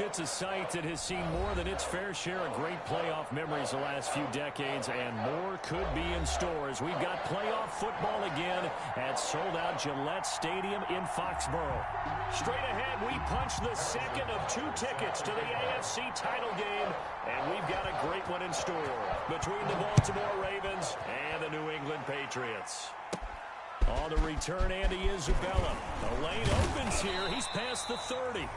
It's a site that has seen more than its fair share of great playoff memories the last few decades, and more could be in store as we've got playoff football again at sold-out Gillette Stadium in Foxborough. Straight ahead, we punch the second of 2 tickets to the AFC title game, and we've got a great one in store between the Baltimore Ravens and the New England Patriots. On the return, Andy Isabella. The lane opens here. He's past the 30.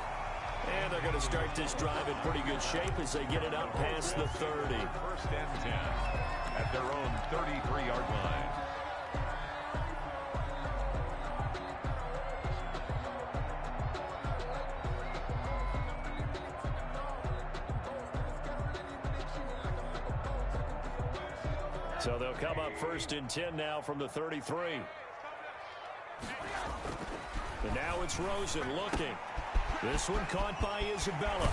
And they're going to start this drive in pretty good shape as they get it up past the 30. First and 10 at their own 33-yard line. So they'll come up first and 10 now from the 33. And now it's Rosen looking. This one caught by Isabella.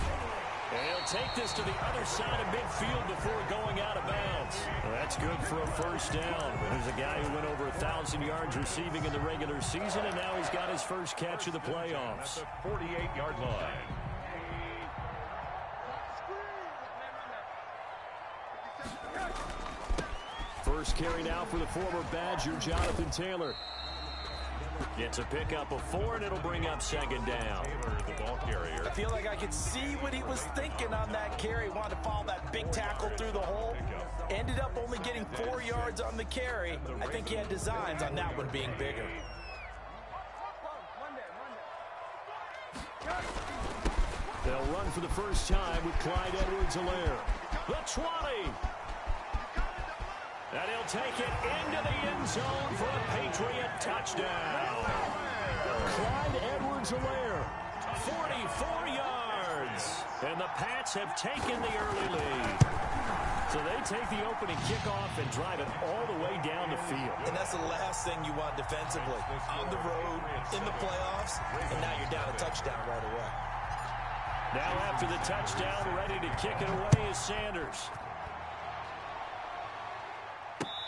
And he'll take this to the other side of midfield before going out of bounds. Well, that's good for a first down. There's a guy who went over 1,000 yards receiving in the regular season, and now he's got his first catch of the playoffs. At the 48-yard line. First carry now for the former Badger, Jonathan Taylor. Gets a pickup of 4, and it'll bring up second down. Taylor, the ball carrier. I feel like I could see what he was thinking on that carry. Wanted to follow that big tackle through the hole. Ended up only getting 4 yards on the carry. I think he had designs on that one being bigger. They'll run for the first time with Clyde Edwards-Helaire. The 20. And he'll take it into the end zone for a Patriot touchdown. Clyde Edwards-Helaire, 44 yards. And the Pats have taken the early lead. So they take the opening kickoff and drive it all the way down the field. And that's the last thing you want defensively. On the road, in the playoffs, and now you're down a touchdown right away. Now after the touchdown, ready to kick it away is Sanders.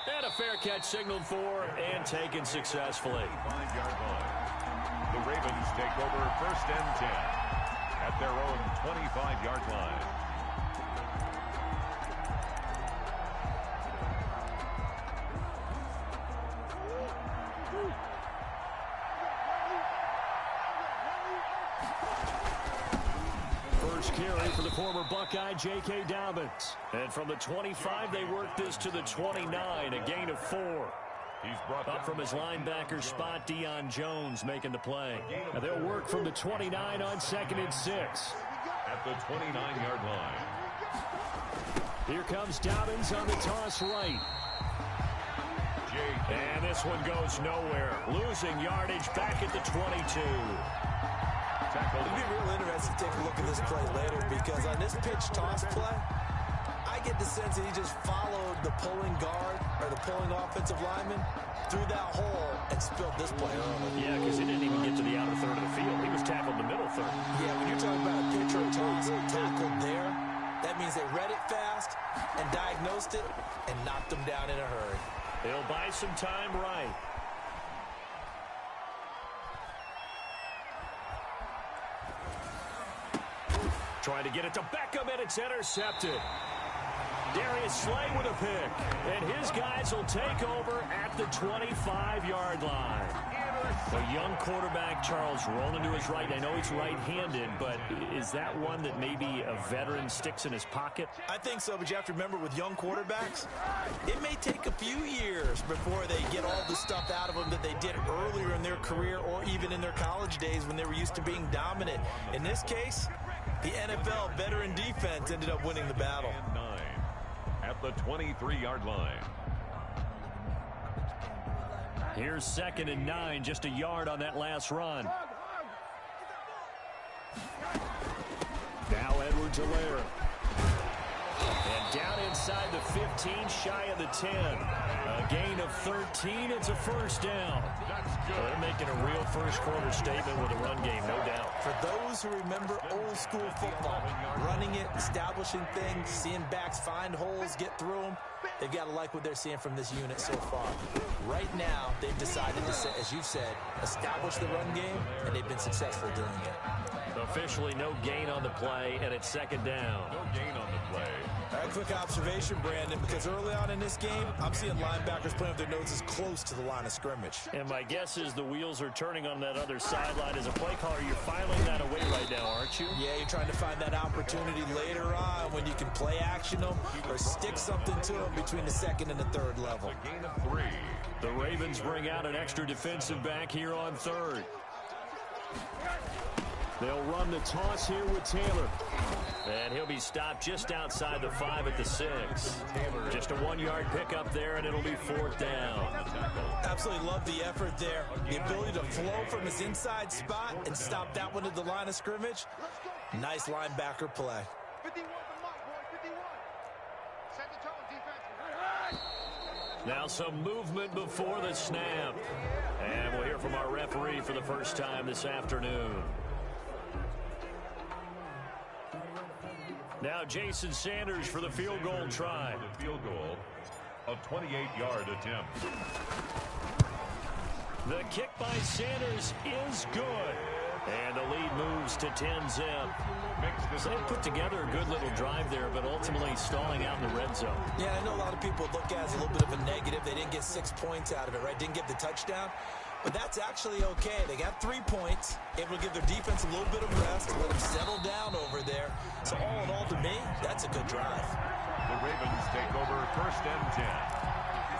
And a fair catch signaled for and taken successfully. 5-yard line. The Ravens take over first and 10 at their own 25-yard line. First carry for the former Buckeye, J.K. Dobbins. And from the 25, they work this to the 29, a gain of 4. He's brought up from his linebacker spot, Deion Jones making the play. And they'll work from the 29 on 2nd and 6. At the 29-yard line. Here comes Dobbins on the toss right. And this one goes nowhere. Losing yardage back at the 22. It'd be real interesting to take a look at this play later, because on this pitch toss play, I get the sense that he just followed the pulling guard or the pulling offensive lineman through that hole and spilled this play early. Yeah, because he didn't even get to the outer third of the field. He was tackled in the middle third. Yeah, when you're talking about a pitch or a toss tackled there, that means they read it fast and diagnosed it and knocked him down in a hurry. They'll buy some time right. Trying to get it to Beckham, and it's intercepted. Darius Slay with a pick. And his guys will take over at the 25-yard line. A young quarterback, Charles, rolling to his right. I know he's right-handed, but is that one that maybe a veteran sticks in his pocket? I think so, but you have to remember with young quarterbacks, it may take a few years before they get all the stuff out of them that they did earlier in their career or even in their college days when they were used to being dominant. In this case, the NFL veteran defense ended up winning the battle. 9 at the 23-yard line. Here's 2nd and 9, just a yard on that last run. Now Edwards-Helaire. And down inside the 15, shy of the 10. A gain of 13, it's a first down. They're making a real first quarter statement with a run game, no doubt. For those who remember old school football, running it, establishing things, seeing backs find holes, get through them, they've got to like what they're seeing from this unit so far. Right now, they've decided to, as you've said, establish the run game, and they've been successful doing it. Officially no gain on the play, and it's second down. No gain on the play. A quick observation, Brandon, because early on in this game, I'm seeing linebackers playing with their noses close to the line of scrimmage. And my guess is the wheels are turning on that other sideline. As a play caller, you're filing that away right now, aren't you? Yeah, you're trying to find that opportunity later on when you can play action them or stick something to them between the second and the third level. A gain of 3. The Ravens bring out an extra defensive back here on third. They'll run the toss here with Taylor. And he'll be stopped just outside the 5 at the 6. Just a 1-yard pickup there, and it'll be 4th down. Absolutely love the effort there. The ability to flow from his inside spot and stop that one at the line of scrimmage. Nice linebacker play. 51 for Mike, boy, 51. Set the tone, defense. Now some movement before the snap. And we'll hear from our referee for the first time this afternoon. Now Jason Sanders for the field goal try. The field goal, a 28-yard attempt. The kick by Sanders is good. And the lead moves to 10-zip. So they put together a good little drive there, but ultimately stalling out in the red zone. Yeah, I know a lot of people look at it as a little bit of a negative. They didn't get 6 points out of it, right? Didn't get the touchdown. But that's actually okay. They got 3 points, able to give their defense a little bit of rest, let them settle down over there. So all in all, to me, that's a good drive. The Ravens take over 1st and 10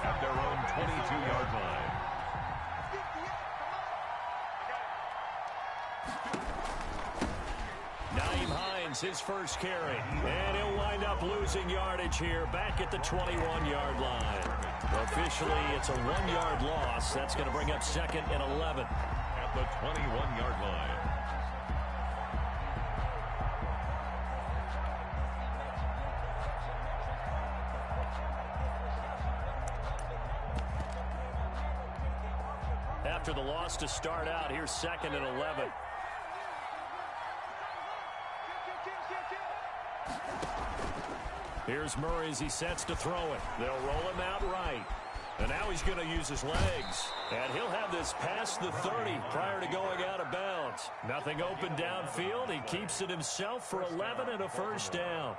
at their own 22-yard line. Naeem Hines, his first carry. And he'll wind up losing yardage here back at the 21-yard line. Officially, it's a 1-yard loss. That's going to bring up 2nd and 11. At the 21-yard line. After the loss to start out, here's 2nd and 11. Here's Murray as he sets to throw it. They'll roll him out right. And now he's going to use his legs. And he'll have this past the 30 prior to going out of bounds. Nothing open downfield. He keeps it himself for 11 and a first down.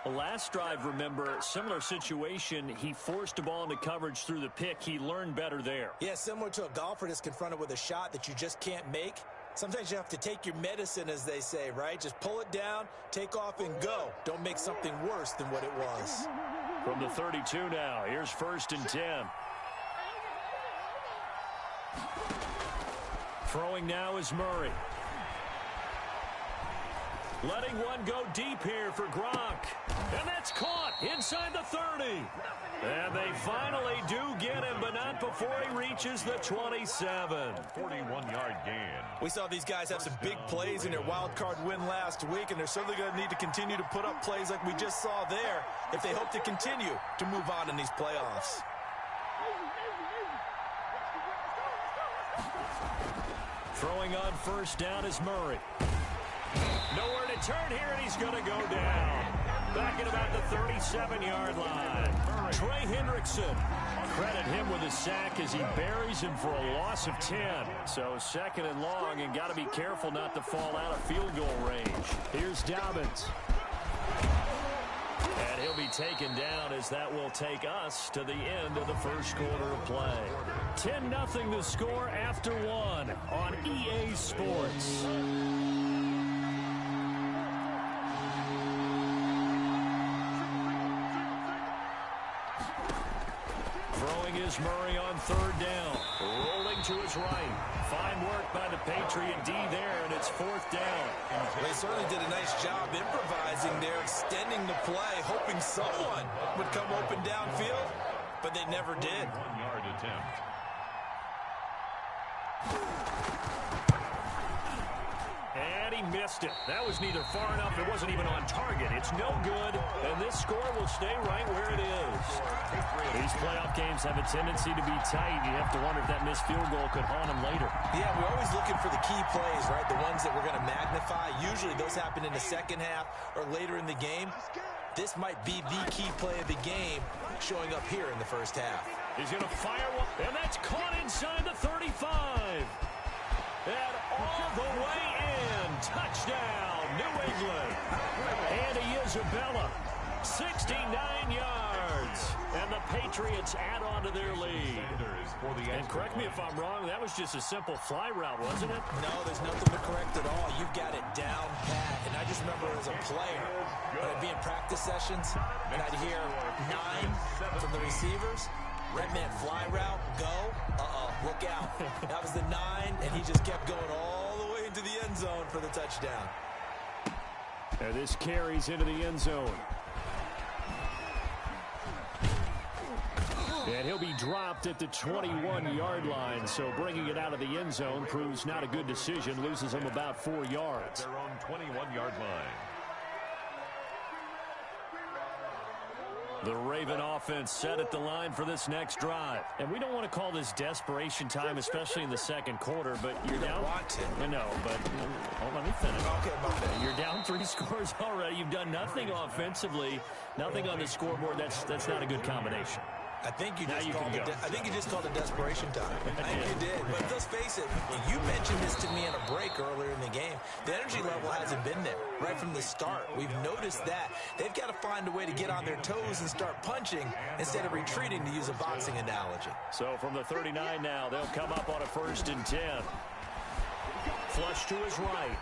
The last drive, remember, similar situation. He forced a ball into coverage through the pick. He learned better there. Yeah, similar to a golfer that's confronted with a shot that you just can't make. Sometimes you have to take your medicine, as they say, right? Just pull it down, take off, and go. Don't make something worse than what it was. From the 32 now, here's 1st and 10. Throwing now is Murray. Letting one go deep here for Gronk. And that's caught inside the 30. And they finally do get him, but not before he reaches the 27. 41-yard gain. We saw these guys have some big plays in their wild card win last week, and they're certainly going to need to continue to put up plays like we just saw there if they hope to continue to move on in these playoffs. Throwing on 1st down is Murray. Nowhere to turn here, and he's going to go down. Back at about the 37-yard line. Trey Hendrickson. Credit him with a sack as he buries him for a loss of 10. So 2nd and long, and got to be careful not to fall out of field goal range. Here's Dobbins. And he'll be taken down as that will take us to the end of the first quarter of play. 10-0 the score after 1 on EA Sports. Throwing is Murray on 3rd down. Rolling to his right. Fine work by the Patriot D there, and it's 4th down. They certainly did a nice job improvising there, extending the play, hoping someone would come open downfield, but they never did. 1-yard attempt. And he missed it. That was neither far enough. It wasn't even on target. It's no good, and this score will stay right where it is. These playoff games have a tendency to be tight. You have to wonder if that missed field goal could haunt them later. Yeah, we're always looking for the key plays, right? The ones that we're going to magnify. Usually those happen in the second half or later in the game. This might be the key play of the game showing up here in the first half. He's going to fire one, and that's caught inside the 35. And all the way in. Touchdown, New England. Andy Isabella, 69 yards. And the Patriots add on to their lead. And correct me if I'm wrong, that was just a simple fly route, wasn't it? No, there's nothing to correct at all. You've got it down pat. And I just remember as a player, when I'd be in practice sessions, and I'd hear 9 from the receivers. That meant fly route, go, look out. That was the 9, and he just kept going all the way into the end zone for the touchdown. And this carries into the end zone. And he'll be dropped at the 21-yard line, so bringing it out of the end zone proves not a good decision, loses him about 4 yards. Their own 21-yard line. The Raven offense set at the line for this next drive. And we don't want to call this desperation time, especially in the second quarter, but you're down. Want to. No, but let me finish. Okay, my bad. You're down 3 scores already. You've done nothing offensively, nothing on the scoreboard. That's not a good combination. I think you just called it desperation time. I think you did. But let's face it, you mentioned this to me in a break earlier in the game. The energy level hasn't been there right from the start. We've noticed that. They've got to find a way to get on their toes and start punching instead of retreating, to use a boxing analogy. So from the 39 now, they'll come up on a 1st and 10. Flush to his right.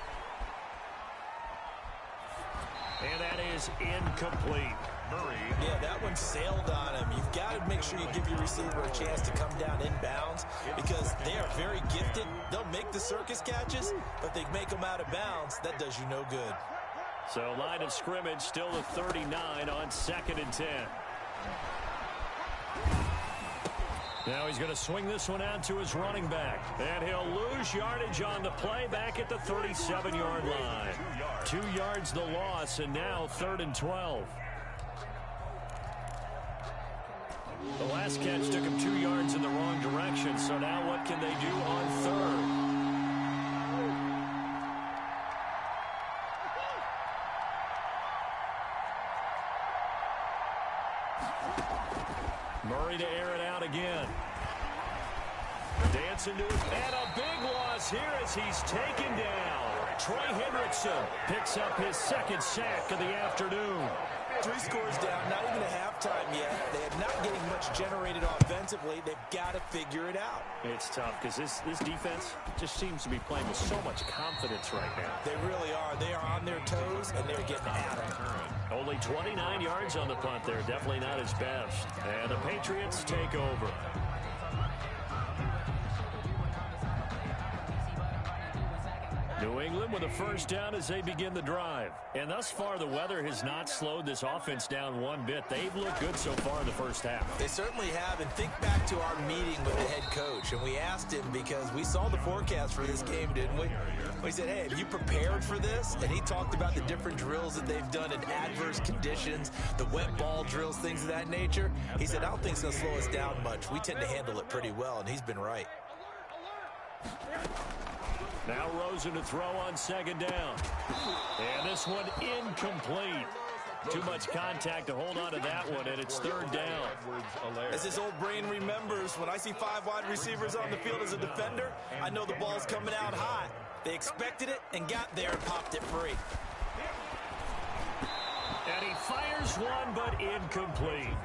And that is incomplete. Murray. Yeah, that one sailed on him. You've got to make sure you give your receiver a chance to come down inbounds because they are very gifted. They'll make the circus catches, but they make them out of bounds. That does you no good. So line of scrimmage still the 39 on 2nd and 10. Now he's going to swing this one out to his running back. And he'll lose yardage on the play back at the 37-yard line. 2 yards the loss, and now 3rd and 12. The last catch took him 2 yards in the wrong direction, so now what can they do on 3rd? Murray to air it out again. Dancing to his, and a big loss here as he's taken down. Troy Hendrickson picks up his 2nd sack of the afternoon. 3 scores down, not even a halftime yet. They are not getting much generated offensively. They've got to figure it out. It's tough because this defense just seems to be playing with so much confidence right now. They really are. They are on their toes, and they're getting at them. Only 29 yards on the punt there. Definitely not his best. And the Patriots take over. New England with a 1st down as they begin the drive. And thus far, the weather has not slowed this offense down one bit. They've looked good so far in the 1st half. They certainly have. And think back to our meeting with the head coach. And we asked him because we saw the forecast for this game, didn't we? We said, hey, have you prepared for this? And he talked about the different drills that they've done in adverse conditions, the wet ball drills, things of that nature. He said, I don't think it's going to slow us down much. We tend to handle it pretty well, and he's been right. Now Rosen to throw on 2nd down. And this one incomplete. Too much contact to hold on to that one, and it's 3rd down. As his old brain remembers, when I see 5 wide receivers on the field as a defender, I know the ball's coming out hot. They expected it and got there and popped it free. And he fires one, but incomplete.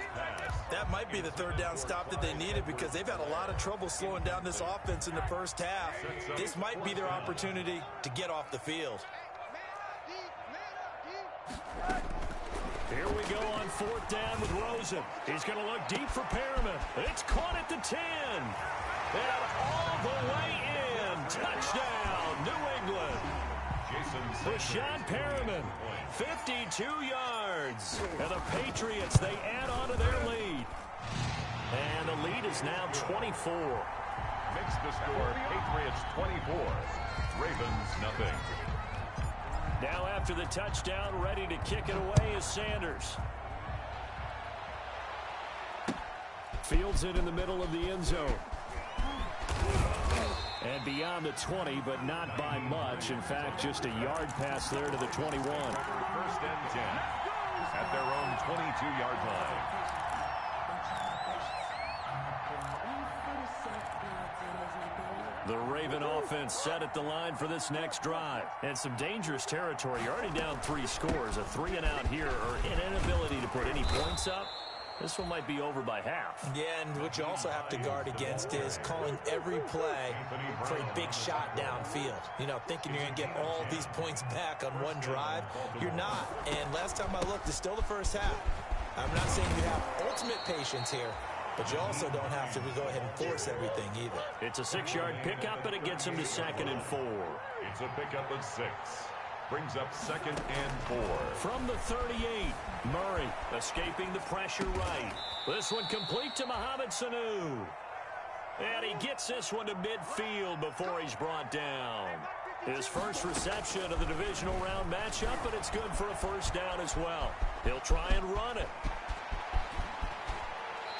That might be the 3rd down stop that they needed because they've had a lot of trouble slowing down this offense in the 1st half. This might be their opportunity to get off the field. Here we go on 4th down with Rosen. He's going to look deep for Perriman. It's caught at the 10. And all the way in. Touchdown, New England. Rashawn Perriman, 52 yards. And the Patriots, they add on to their lead. And the lead is now 24. Makes the score Patriots 24, Ravens nothing. Now after the touchdown, ready to kick it away is Sanders. Fields it in the middle of the end zone. And beyond the 20, but not by much. In fact, just a yard pass there to the 21. 1st and 10 at their own 22-yard line. The Raven offense set at the line for this next drive. And some dangerous territory. You're already down 3 scores. A 3-and-out here or an inability to put any points up. This one might be over by half. Yeah, and what you also have to guard against is calling every play for a big shot downfield. You know, thinking you're going to get all these points back on one drive. You're not. And last time I looked, it's still the first half. I'm not saying you have ultimate patience here, but you also don't have to go ahead and force everything either. It's a 6-yard pickup, and it gets him to 2nd and 4. It's a pickup of 6. Brings up 2nd and 4. From the 38, Murray escaping the pressure right. This one complete to Mohamed Sanu. And he gets this one to midfield before he's brought down. His first reception of the divisional round matchup, but it's good for a first down as well. He'll try and run it.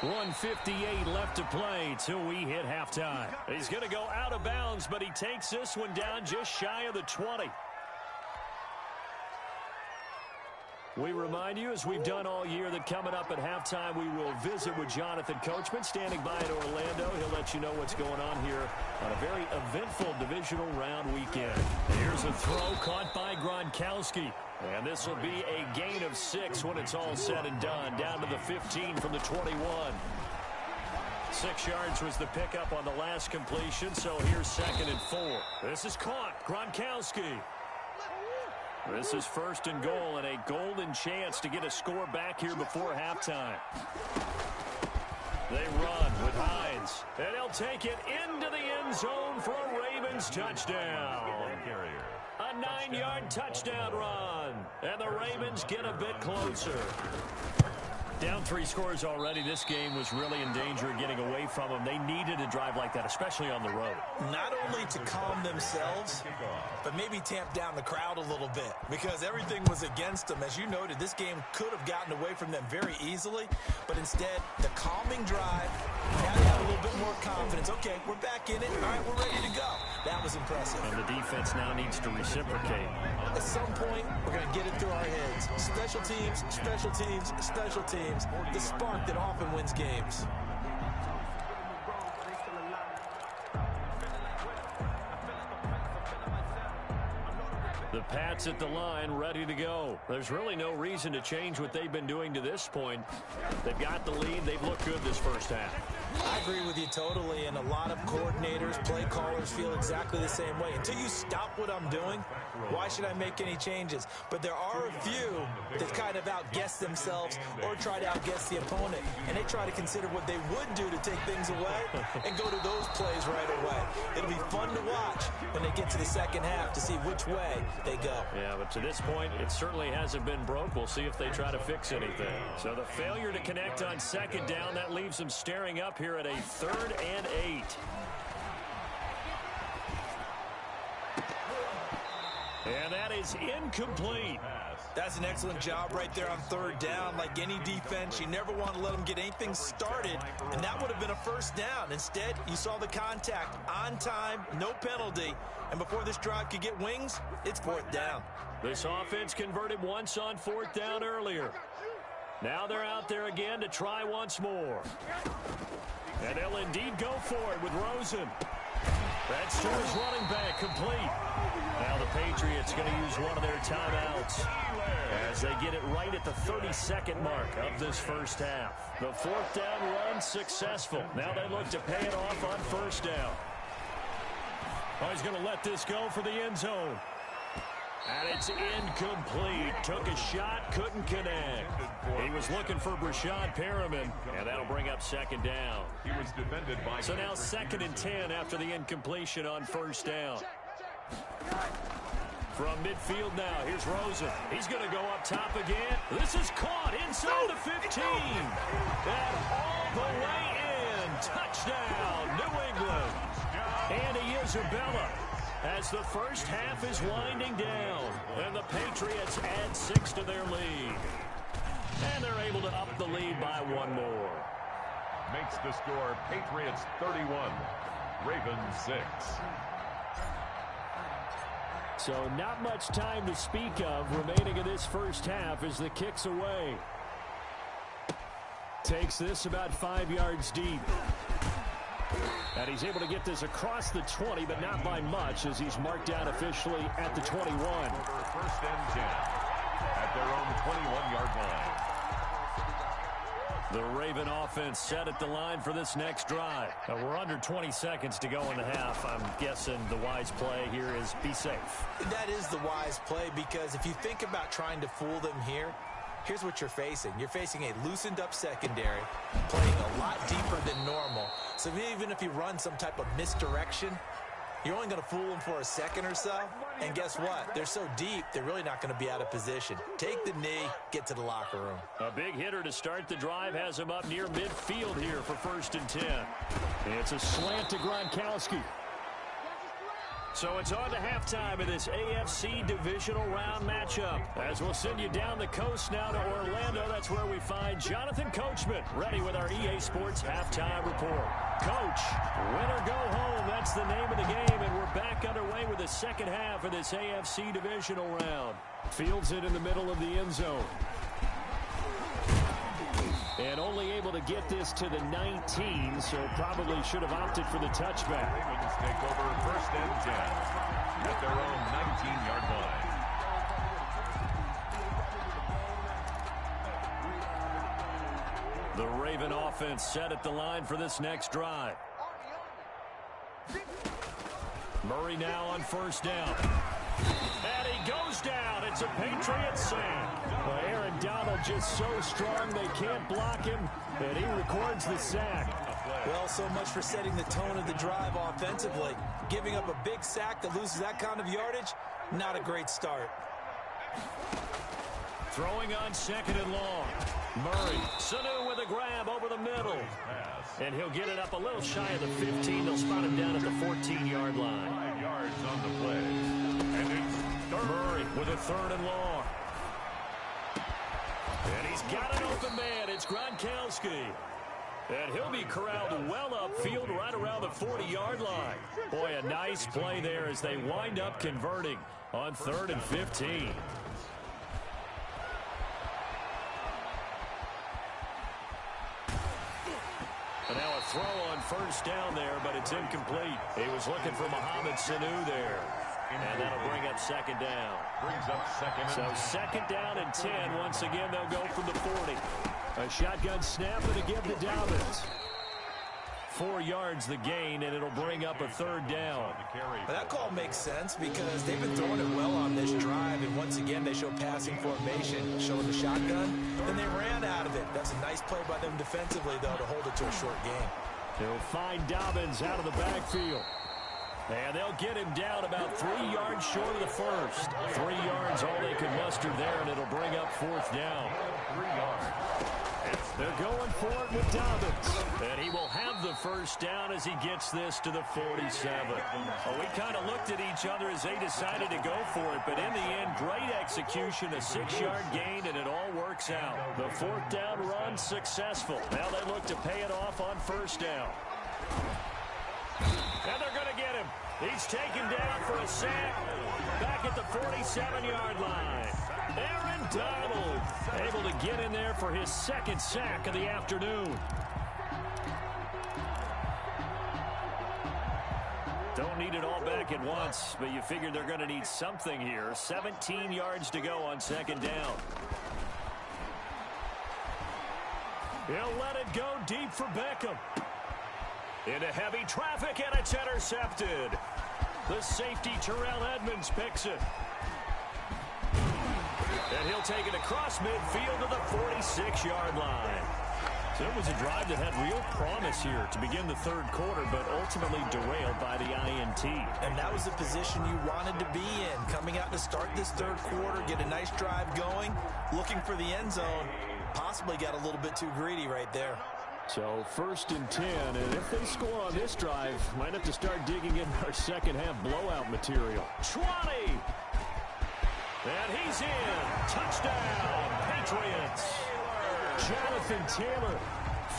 1:58 left to play till we hit halftime. He's going to go out of bounds, but he takes this one down just shy of the 20. We remind you, as we've done all year, that coming up at halftime, we will visit with Jonathan Coachman, standing by in Orlando. He'll let you know what's going on here on a very eventful divisional round weekend. Here's a throw caught by Gronkowski. And this will be a gain of 6 when it's all said and done. Down to the 15 from the 21. 6 yards was the pickup on the last completion, so here's 2nd and 4. This is caught. Gronkowski. This is 1st and goal and a golden chance to get a score back here before halftime. They run with Hines, and he'll take it into the end zone for a Ravens touchdown. A 9-yard touchdown run, and the Ravens get a bit closer. Down 3 scores already. This game was really in danger of getting away from them. They needed a drive like that, especially on the road. Not only to calm themselves, but maybe tamp down the crowd a little bit, because everything was against them. As you noted, this game could have gotten away from them very easily, but instead, the calming drive, now they have a little bit more confidence. Okay, we're back in it. All right, we're ready to go. That was impressive. And the defense now needs to reciprocate. At some point, we're going to get it through our heads. Special teams, special teams, special teams. The spark that often wins games. The Pats at the line, ready to go. There's really no reason to change what they've been doing to this point. They've got the lead. They've looked good this first half. I agree with you totally, and a lot of coordinators, play callers feel exactly the same way. Until you stop what I'm doing, why should I make any changes? But there are a few that kind of outguess themselves or try to outguess the opponent, and they try to consider what they would do to take things away and go to those plays right away. It'll be fun to watch when they get to the second half to see which way they go. Yeah, but to this point, it certainly hasn't been broke. We'll see if they try to fix anything. So the failure to connect on 2nd down, that leaves them staring up here at a 3rd and 8. And that is incomplete. That's an excellent job right there on 3rd down. Like any defense, you never want to let them get anything started, and that would have been a first down. Instead, you saw the contact on time, no penalty, and before this drive could get wings, it's 4th down. This offense converted once on 4th down earlier. Now they're out there again to try once more. And they'll indeed go for it with Rosen. That's to his running back, complete. Now the Patriots going to use one of their timeouts as they get it right at the 32nd mark of this first half. The 4th down run successful. Now they look to pay it off on 1st down. Oh, he's going to let this go for the end zone. And it's incomplete. Took a shot, couldn't connect. He was looking for Brashad Perriman, and that'll bring up 2nd down. He was defended by. So now 2nd and 10 after the incompletion on 1st down. From midfield now, here's Rosen. He's going to go up top again. This is caught inside the 15. And all the way in. Touchdown, New England. Andy Isabella. As the first half is winding down, and the Patriots add 6 to their lead. And they're able to up the lead by 1 more. Makes the score Patriots 31, Ravens 6. So not much time to speak of remaining in this first half as the kick's away. Takes this about 5 yards deep. And he's able to get this across the 20, but not by much, as he's marked down officially at the 21. First and 10 at their own 21-yard line. The Raven offense set at the line for this next drive. We're under 20 seconds to go in the half. I'm guessing the wise play here is be safe. That is the wise play, because if you think about trying to fool them here, here's what you're facing. You're facing a loosened-up secondary, playing a lot deeper than normal. So even if you run some type of misdirection, you're only going to fool them for a second or so. And guess what? They're so deep, they're really not going to be out of position. Take the knee, get to the locker room. A big hitter to start the drive has him up near midfield here for 1st and 10. It's a slant to Gronkowski. So it's on to halftime of this AFC divisional round matchup. As we'll send you down the coast now to Orlando, that's where we find Jonathan Coachman, ready with our EA Sports halftime report. Coach, win or go home, that's the name of the game, and we're back underway with the second half of this AFC divisional round. Fields it in the middle of the end zone. And only able to get this to the 19, so probably should have opted for the touchback. Ravens take over 1st and 10 at their own 19-yard line. The Raven offense set at the line for this next drive. Murray now on 1st down. And he goes down. It's a Patriot sack. Well, Aaron Donald just so strong they can't block him, and he records the sack. Well, so much for setting the tone of the drive offensively. Giving up a big sack that loses that kind of yardage, not a great start. Throwing on 2nd and long. Murray, Sanu with a grab over the middle. And he'll get it up a little shy of the 15. They'll spot him down at the 14-yard line. 5 yards on the play. And it's Murray with a 3rd and long. And he's got an open man. It's Gronkowski. And he'll be corralled well upfield right around the 40-yard line. Boy, a nice play there as they wind up converting on 3rd and 15. And now a throw on 1st down there, but it's incomplete. He was looking for Mohamed Sanu there. And that'll bring up 2nd down. Brings up 2nd. So 2nd down and 10. Once again, they'll go from the 40. A shotgun snap and to give to Dobbins. 4 yards the gain, and it'll bring up a 3rd down. But that call makes sense because they've been throwing it well on this drive, and once again they show passing formation, showing the shotgun, then they ran out of it. That's a nice play by them defensively, though, to hold it to a short game. He'll find Dobbins out of the backfield. And they'll get him down about 3 yards short of the first. 3 yards all they can muster there, and it'll bring up 4th down. 3 yards. They're going for it with Dobbins. And he will have the 1st down as he gets this to the 47. Well, we kind of looked at each other as they decided to go for it, but in the end, great execution, a 6-yard gain, and it all works out. The 4th down run successful. Now they look to pay it off on 1st down. And they're going to get him. He's taken down for a sack back at the 47-yard line. Aaron Donald able to get in there for his 2nd sack of the afternoon. Don't need it all back at once, but you figure they're going to need something here. 17 yards to go on 2nd down. He'll let it go deep for Beckham. Into heavy traffic, and it's intercepted. The safety, Terrell Edmonds, picks it. And he'll take it across midfield to the 46-yard line. So it was a drive that had real promise here to begin the 3rd quarter, but ultimately derailed by the INT. And that was the position you wanted to be in. Coming out to start this 3rd quarter, get a nice drive going, looking for the end zone. Possibly got a little bit too greedy right there. So 1st and 10, and if they score on this drive, might have to start digging in our second half blowout material. 20! And he's in. Touchdown, Patriots. Jonathan Taylor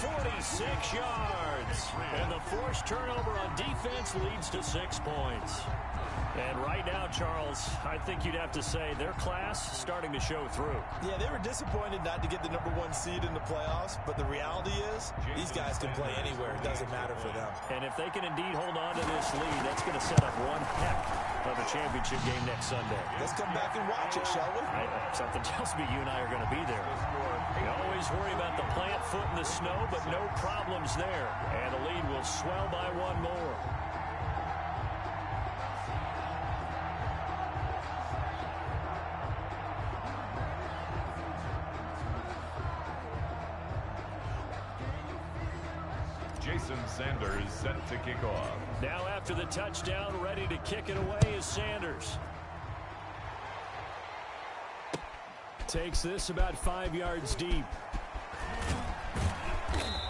46 yards. And the forced turnover on defense leads to 6 points. And right now, Charles, I think you'd have to say their class starting to show through. Yeah, they were disappointed not to get the #1 seed in the playoffs, but the reality is these guys can play anywhere. It doesn't matter for them. And if they can indeed hold on to this lead, that's going to set up one heck of a championship game next Sunday. Let's come back and watch it, shall we? Something tells me you and I are going to be there. You always worry about the plant foot in the snow, but no problems there. And the lead will swell by one more. Jason Sanders set to kick off. Now after the touchdown, ready to kick it away is Sanders. Takes this about 5 yards deep.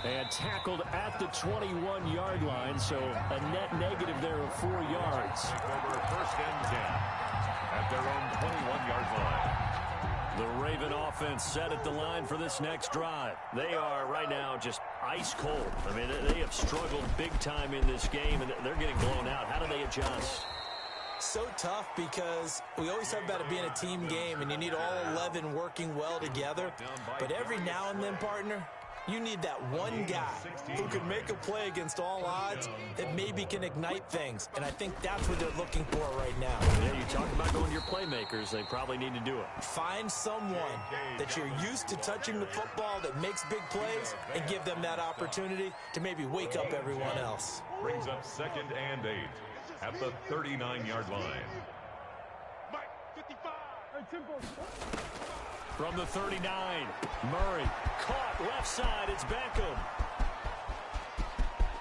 And tackled at the 21-yard line, so a net negative there of 4 yards. Over 1st and 10 at their own 21-yard line. The Raven offense set at the line for this next drive. They are right now just ice cold. I mean, they have struggled big time in this game, and they're getting blown out. How do they adjust? So tough because we always talk about it being a team game, and you need all 11 working well together. But every now and then, partner, you need that one guy who can make a play against all odds that maybe can ignite things. And I think that's what they're looking for right now. Yeah, you talk about going to your playmakers. They probably need to do it. Find someone that you're used to touching the football that makes big plays and give them that opportunity to maybe wake up everyone else. Brings up 2nd and 8 at the 39-yard line. Mike, 55. From the 39, Murray caught left side. It's Beckham.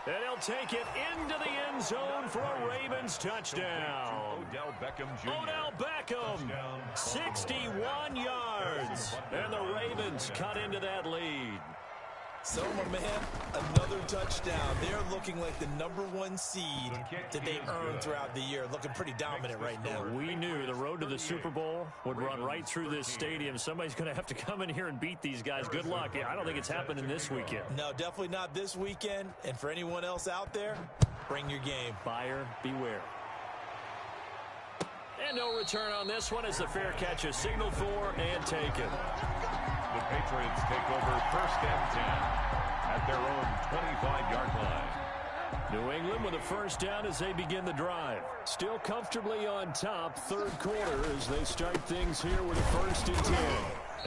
And he'll take it into the end zone for a Ravens touchdown. Odell Beckham Jr. Odell Beckham, 61 yards. And the Ravens cut into that lead. So, my man, another touchdown. They're looking like the #1 seed that they earned throughout the year. Looking pretty dominant right now. We knew the road to the Super Bowl would run right through this stadium. Somebody's going to have to come in here and beat these guys. Good luck. I don't think it's happening this weekend. No, definitely not this weekend. And for anyone else out there, bring your game. Buyer beware. And no return on this one as the fair catch is signaled for and taken. The Patriots take over 1st and 10 at their own 25-yard line. New England with a first down as they begin the drive. Still comfortably on top, 3rd quarter as they start things here with a 1st and 10.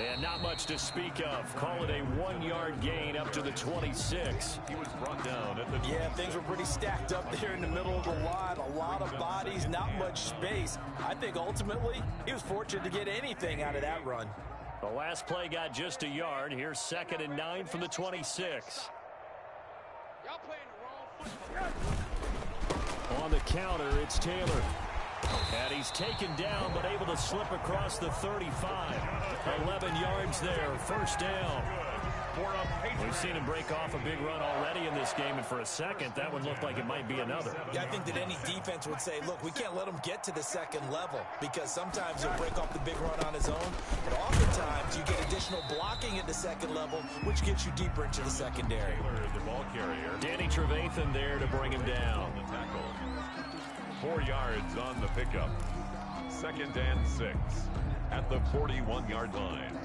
And not much to speak of. Call it a 1-yard gain up to the 26. He was brought down at the... Yeah, things were pretty stacked up there in the middle of the line. A lot of bodies, not much space. I think ultimately he was fortunate to get anything out of that run. The last play got just a yard. Here's 2nd and 9 from the 26. Y'all playing the wrong football. On the counter, it's Taylor. And he's taken down, but able to slip across the 35. 11 yards there, 1st down. We've seen him break off a big run already in this game, and for a second, that one looked like it might be another. Yeah, I think that any defense would say, look, we can't let him get to the 2nd level because sometimes he'll break off the big run on his own, but oftentimes you get additional blocking at the 2nd level, which gets you deeper into the secondary. The ball carrier. Danny Trevathan there to bring him down. The tackle. 4 yards on the pickup. 2nd and 6 at the 41-yard line.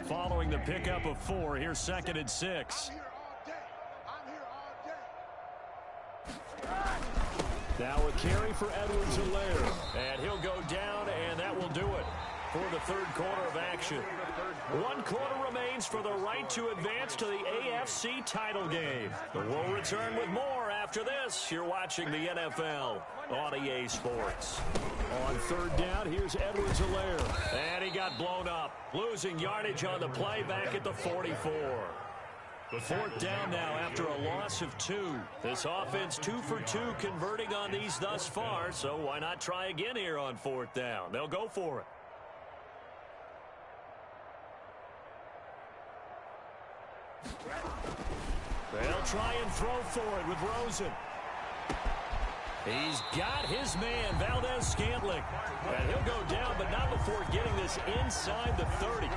Following the pickup of 4, here's 2nd and 6. I'm here all day. Now a carry for Edwards-Helaire. And he'll go down, and that will do it for the 3rd quarter of action. 1 quarter remains for the right to advance to the AFC title game. We'll return with more after this. You're watching the NFL on EA Sports. On 3rd down, here's Edwards-Helaire. And he got blown up. Losing yardage on the play back at the 44. 4th down now after a loss of 2. This offense 2 for 2 converting on these thus far, so why not try again here on 4th down? They'll go for it. They'll try and throw for it with Rosen. He's got his man, Valdez-Scantling. And he'll go down, but not before getting this inside the 30.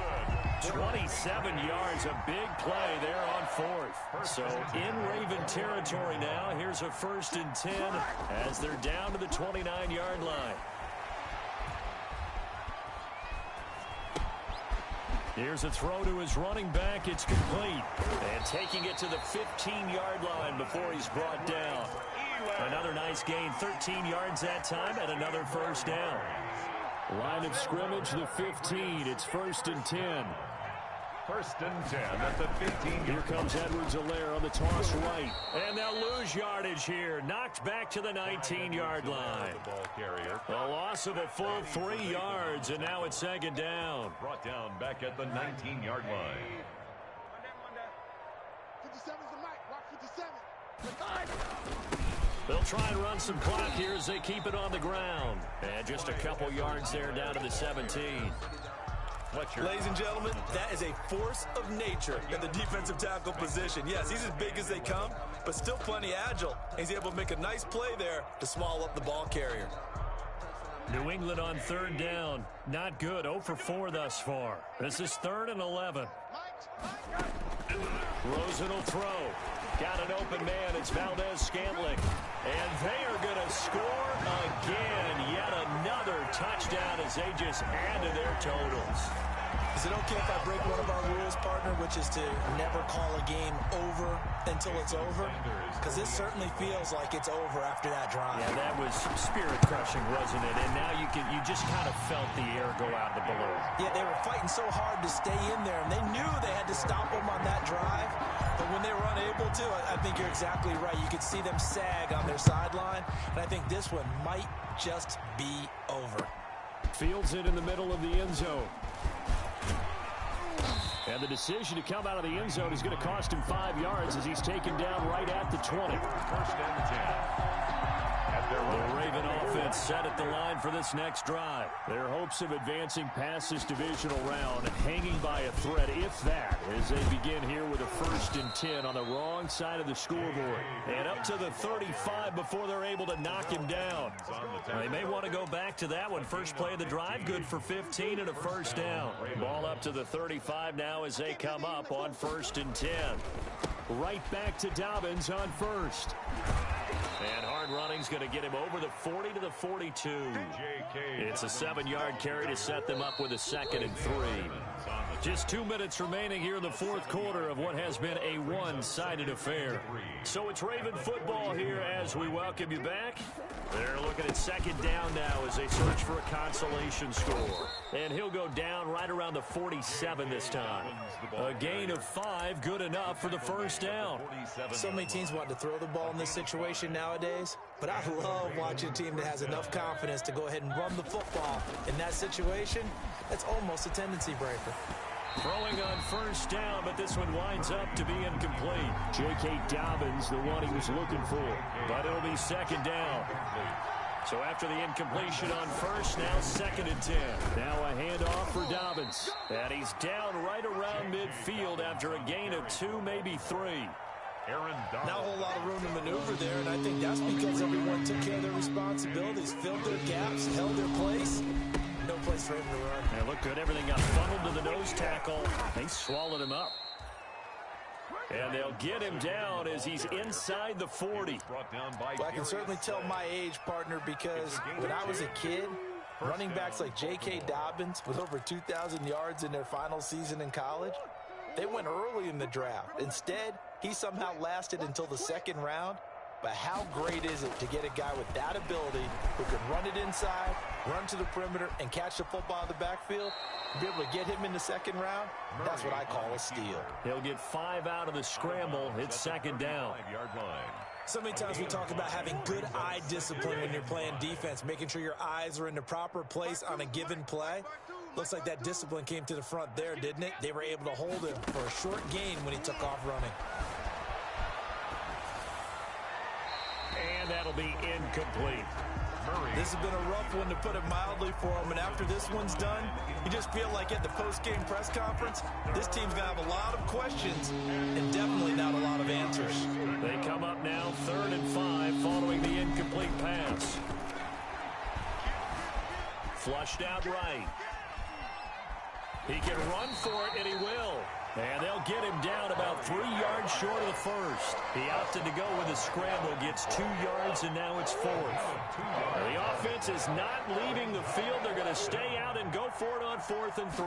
27 yards, a big play there on fourth. So in Raven territory now, here's a 1st and 10 as they're down to the 29-yard line. Here's a throw to his running back. It's complete. And taking it to the 15-yard line before he's brought down. Another nice gain, 13 yards that time, and another 1st down. Line of scrimmage, the 15. It's 1st and 10. 1st and 10 at the 15. Here comes Edwards-Helaire on the toss right. And they'll lose yardage here. Knocked back to the 19-yard line. The ball carrier. A loss of a full 3 yards, and now it's 2nd down. Brought down back at the 19-yard line. 57's the mic. Watch 57. They'll try and run some clock here as they keep it on the ground. And just a couple yards there down to the 17. Ladies and gentlemen, that is a force of nature in the defensive tackle position. Yes, he's as big as they come, but still plenty agile. He's able to make a nice play there to swallow up the ball carrier. New England on 3rd down. Not good. 0 for 4 thus far. This is 3rd and 11. Rosen will throw. Got an open man. It's Valdez-Scantling. And they are going to score again. Yet another touchdown as they just add to their totals. Is it okay if I break one of our rules, partner, which is to never call a game over until it's over? Because this certainly feels like it's over after that drive. Yeah, that was spirit-crushing, wasn't it? And now you just kind of felt the air go out of the balloon. Yeah, they were fighting so hard to stay in there, and they knew they had to stop them on that drive. But when they were unable to, I think you're exactly right. You could see them sag on their sideline, and I think this one might just be over. Fields it in the middle of the end zone. And the decision to come out of the end zone is going to cost him 5 yards as he's taken down right at the 20. 1st and 10. The Raven offense set at the line for this next drive. Their hopes of advancing past this divisional round hanging by a thread, if that, as they begin here with a 1st and 10 on the wrong side of the scoreboard. And up to the 35 before they're able to knock him down. They may want to go back to that one. First play of the drive, good for 15 and a 1st down. Ball up to the 35 now as they come up on 1st and 10. Right back to Dobbins on 1st. And hard running's going to get him over the 40 to the 42. It's a 7-yard carry to set them up with a 2nd and 3. Just 2 minutes remaining here in the 4th quarter of what has been a one-sided affair. So it's Raven football here as we welcome you back. They're looking at 2nd down now as they search for a consolation score. And he'll go down right around the 47 this time. A gain of 5, good enough for the 1st down. So many teams want to throw the ball in this situation nowadays, but I love watching a team that has enough confidence to go ahead and run the football. In that situation, that's almost a tendency breaker. Throwing on 1st down, but this one winds up to be incomplete. J.K. Dobbins, the one he was looking for, but it'll be 2nd down. So after the incompletion on 1st, now 2nd and 10. Now a handoff for Dobbins. And he's down right around midfield after a gain of 2, maybe 3. Not a whole lot of room to maneuver there, and I think that's because everyone took care of their responsibilities, filled their gaps, held their place. No place for him to run. Yeah, looked good. Everything got funneled to the nose tackle. They swallowed him up. And they'll get him down as he's inside the 40. Well, I can certainly tell my age, partner, because when I was a kid, running backs like J.K. Dobbins with over 2,000 yards in their final season in college, they went early in the draft. Instead, he somehow lasted until the 2nd round. But how great is it to get a guy with that ability who can run it inside, run to the perimeter, and catch the football in the backfield? Be able to get him in the 2nd round, that's what I call a steal. He'll get 5 out of the scramble. It's 2nd down. So many times we talk about having good eye discipline when you're playing defense, making sure your eyes are in the proper place on a given play. Looks like that discipline came to the front there, didn't it? They were able to hold him for a short gain when he took off running. And that'll be incomplete. This has been a rough one, to put it mildly, for him. And after this one's done, you just feel like at the post-game press conference, this team's going to have a lot of questions and definitely not a lot of answers. They come up now 3rd and 5 following the incomplete pass. Flushed out right. He can run for it, and he will. And they'll get him down about 3 yards short of the first. He opted to go with a scramble, gets 2 yards, and now it's fourth. The offense is not leaving the field. They're going to stay out and go for it on 4th and 3.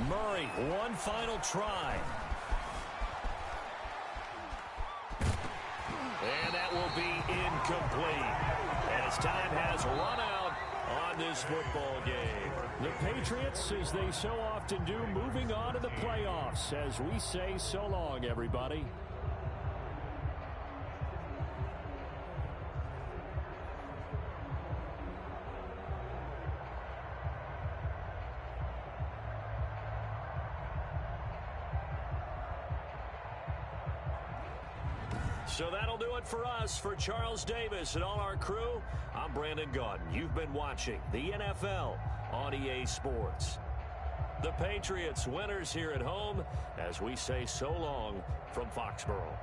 Murray, one final try. And that will be incomplete. As time has run out on this football game. The Patriots, as they so often do, moving on to the playoffs as we say so long, everybody. So that'll do it for us. For Charles Davis and all our crew, I'm Brandon Gaudin. You've been watching the NFL on EA Sports. The Patriots winners here at home as we say so long from Foxborough.